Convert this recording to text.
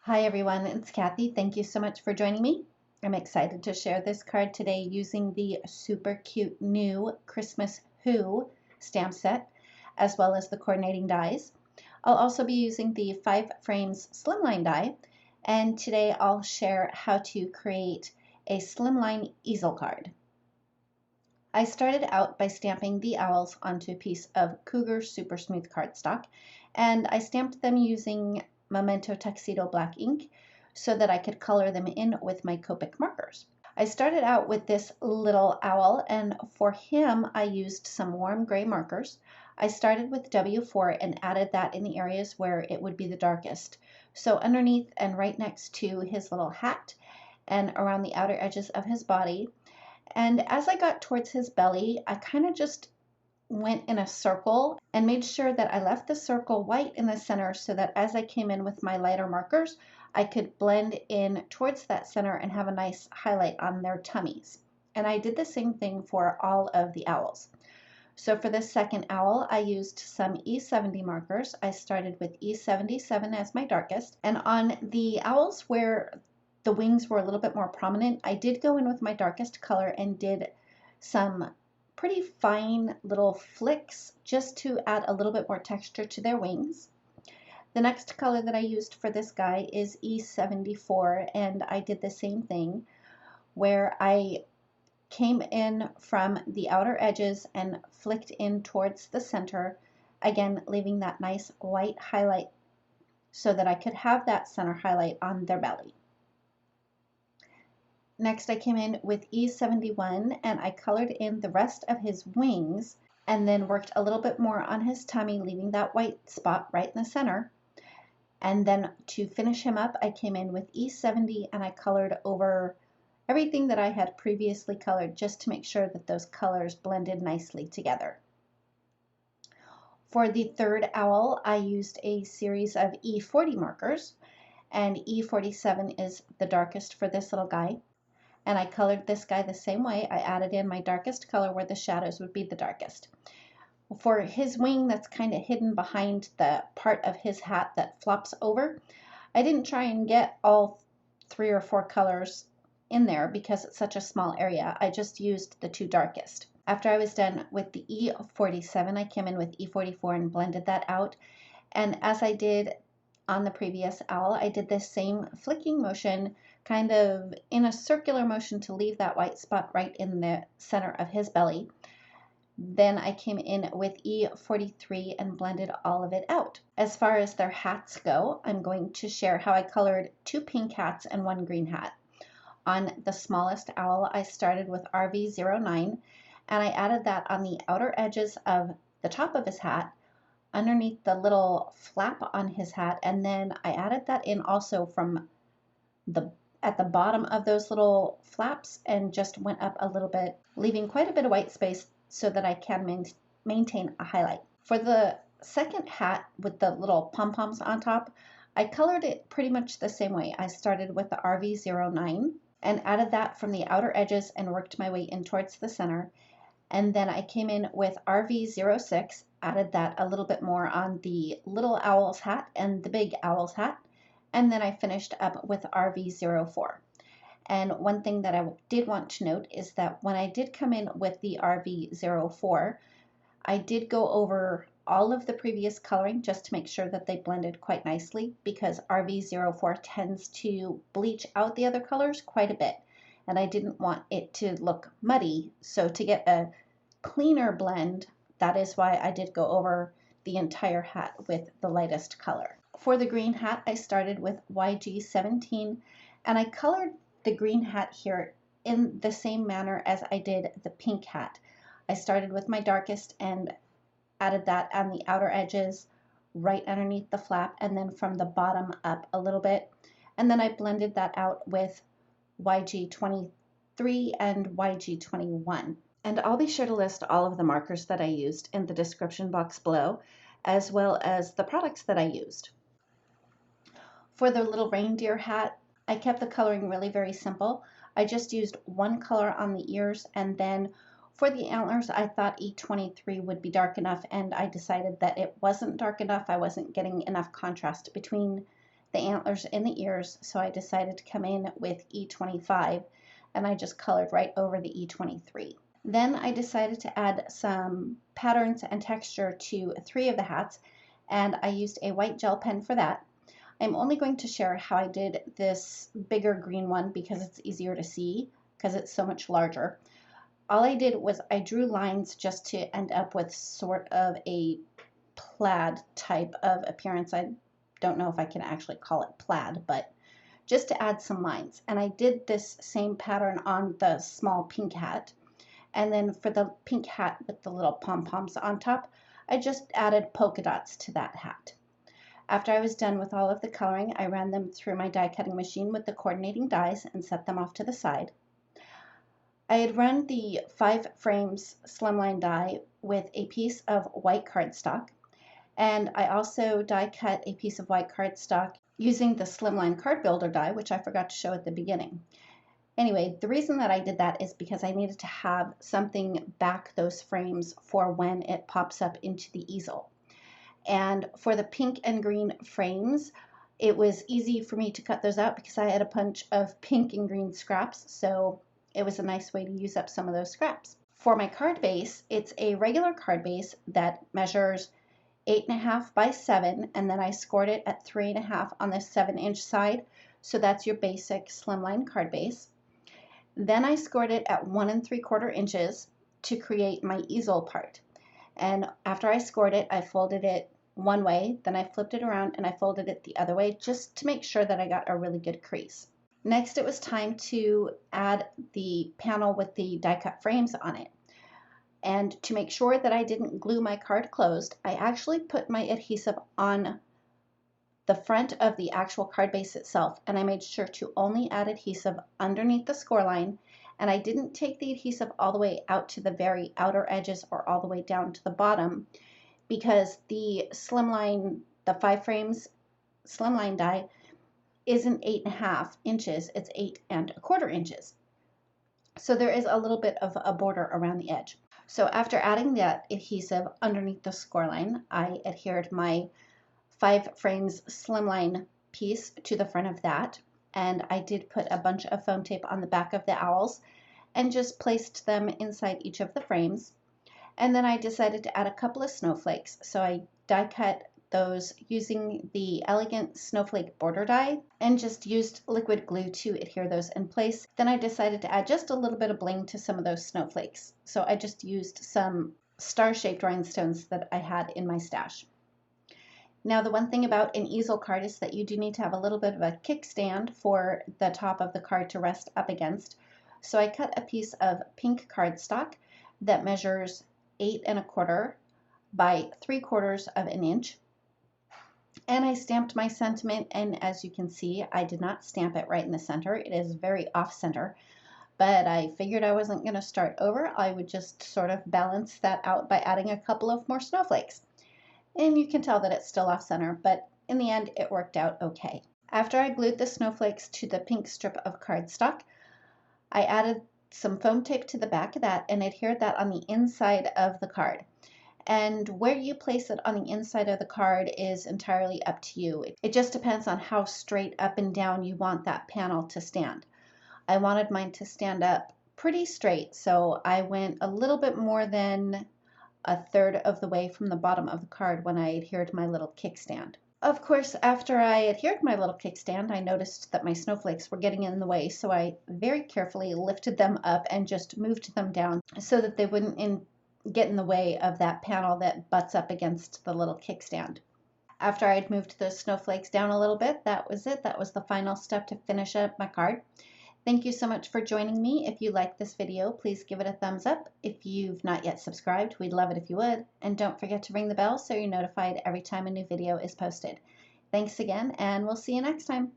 Hi everyone, it's Kathy. Thank you so much for joining me. I'm excited to share this card today using the super cute new Christmas Who stamp set, as well as the coordinating dies. I'll also be using the 5 frames slimline die, and today I'll share how to create a slimline easel card. I started out by stamping the owls onto a piece of Cougar Super Smooth cardstock, and I stamped them using Memento Tuxedo black ink so that I could color them in with my Copic markers. I started out with this little owl, and for him I used some warm gray markers. I started with W4 and added that in the areas where it would be the darkest. So underneath and right next to his little hat and around the outer edges of his body. And as I got towards his belly, I kind of just went in a circle and made sure that I left the circle white in the center so that as I came in with my lighter markers, I could blend in towards that center and have a nice highlight on their tummies. And I did the same thing for all of the owls. So for this second owl, I used some E70 markers. I started with E77 as my darkest. And on the owls where the wings were a little bit more prominent, I did go in with my darkest color and did some pretty fine little flicks just to add a little bit more texture to their wings. The next color that I used for this guy is E74, and I did the same thing where I came in from the outer edges and flicked in towards the center, again leaving that nice white highlight so that I could have that center highlight on their belly. Next I came in with E71 and I colored in the rest of his wings and then worked a little bit more on his tummy, leaving that white spot right in the center. And then to finish him up, I came in with E70 and I colored over everything that I had previously colored just to make sure that those colors blended nicely together. For the third owl, I used a series of E40 markers, and E47 is the darkest for this little guy. And I colored this guy the same way. I added in my darkest color where the shadows would be the darkest. For his wing that's kind of hidden behind the part of his hat that flops over, I didn't try and get all 3 or 4 colors in there because it's such a small area. I just used the 2 darkest. After I was done with the E47, I came in with E44 and blended that out. And as I did on the previous owl, I did this same flicking motion, kind of in a circular motion to leave that white spot right in the center of his belly. Then I came in with E43 and blended all of it out. As far as their hats go, I'm going to share how I colored 2 pink hats and 1 green hat. On the smallest owl, I started with RV09 and I added that on the outer edges of the top of his hat, underneath the little flap on his hat, and then I added that in also from at the bottom of those little flaps and just went up a little bit, leaving quite a bit of white space so that I can maintain a highlight. For the second hat with the little pom-poms on top, I colored it pretty much the same way. I started with the RV09 and added that from the outer edges and worked my way in towards the center. And then I came in with RV06, added that a little bit more on the little owl's hat and the big owl's hat. And then I finished up with RV04. And one thing that I did want to note is that when I did come in with the RV04, I did go over all of the previous coloring just to make sure that they blended quite nicely, because RV04 tends to bleach out the other colors quite a bit. And I didn't want it to look muddy. So to get a cleaner blend, that is why I did go over the entire hat with the lightest color. For the green hat, I started with YG17 and I colored the green hat here in the same manner as I did the pink hat. I started with my darkest and added that on the outer edges right underneath the flap and then from the bottom up a little bit. And then I blended that out with YG23 and YG21. And I'll be sure to list all of the markers that I used in the description box below, as well as the products that I used. For the little reindeer hat, I kept the coloring really very simple. I just used 1 color on the ears, and then for the antlers, I thought E23 would be dark enough, and I decided that it wasn't dark enough. I wasn't getting enough contrast between the antlers in the ears, so I decided to come in with E25, and I just colored right over the E23. Then I decided to add some patterns and texture to 3 of the hats, and I used a white gel pen for that. I'm only going to share how I did this bigger green one because it's easier to see because it's so much larger. All I did was I drew lines just to end up with sort of a plaid type of appearance. I don't know if I can actually call it plaid, but just to add some lines. And I did this same pattern on the small pink hat. And then for the pink hat with the little pom-poms on top, I just added polka dots to that hat. After I was done with all of the coloring, I ran them through my die cutting machine with the coordinating dies and set them off to the side. I had run the 5 frames slimline die with a piece of white cardstock, and I also die cut a piece of white cardstock using the Slimline card builder die, which I forgot to show at the beginning. Anyway, the reason that I did that is because I needed to have something back those frames for when it pops up into the easel. And for the pink and green frames, it was easy for me to cut those out because I had a bunch of pink and green scraps, so it was a nice way to use up some of those scraps. For my card base, it's a regular card base that measures 8.5 by 7, and then I scored it at 3.5 on the 7-inch side, so that's your basic slimline card base. Then I scored it at 1 3/4 inches to create my easel part. And after I scored it, I folded it one way, then I flipped it around and I folded it the other way just to make sure that I got a really good crease. Next, it was time to add the panel with the die cut frames on it. And to make sure that I didn't glue my card closed, I actually put my adhesive on the front of the actual card base itself, and I made sure to only add adhesive underneath the score line, and I didn't take the adhesive all the way out to the very outer edges or all the way down to the bottom, because the slimline, the 5 frames slimline die isn't 8.5 inches, it's 8 1/4 inches. So there is a little bit of a border around the edge. So after adding that adhesive underneath the score line, I adhered my 5 frames slimline piece to the front of that, and I did put a bunch of foam tape on the back of the owls and just placed them inside each of the frames. And then I decided to add a couple of snowflakes, so I die cut those using the Elegant Snowflake border die and just used liquid glue to adhere those in place. Then I decided to add just a little bit of bling to some of those snowflakes, so I just used some star-shaped rhinestones that I had in my stash. Now, the one thing about an easel card is that you do need to have a little bit of a kickstand for the top of the card to rest up against. So I cut a piece of pink cardstock that measures 8 1/4 by 3/4 of an inch. And I stamped my sentiment, and as you can see, I did not stamp it right in the center. It is very off-center, but I figured I wasn't going to start over. I would just sort of balance that out by adding a couple of more snowflakes. And you can tell that it's still off center, but in the end it worked out okay. After I glued the snowflakes to the pink strip of cardstock, I added some foam tape to the back of that and adhered that on the inside of the card. And where you place it on the inside of the card is entirely up to you. It just depends on how straight up and down you want that panel to stand. I wanted mine to stand up pretty straight, so I went a little bit more than 1/3 of the way from the bottom of the card when I adhered my little kickstand. Of course, after I adhered my little kickstand, I noticed that my snowflakes were getting in the way, so I very carefully lifted them up and just moved them down so that they wouldn't get in the way of that panel that butts up against the little kickstand. After I had moved the snowflakes down a little bit, that was it. That was the final step to finish up my card. Thank you so much for joining me. If you liked this video, please give it a thumbs up. If you've not yet subscribed, we'd love it if you would. And don't forget to ring the bell so you're notified every time a new video is posted. Thanks again, and we'll see you next time.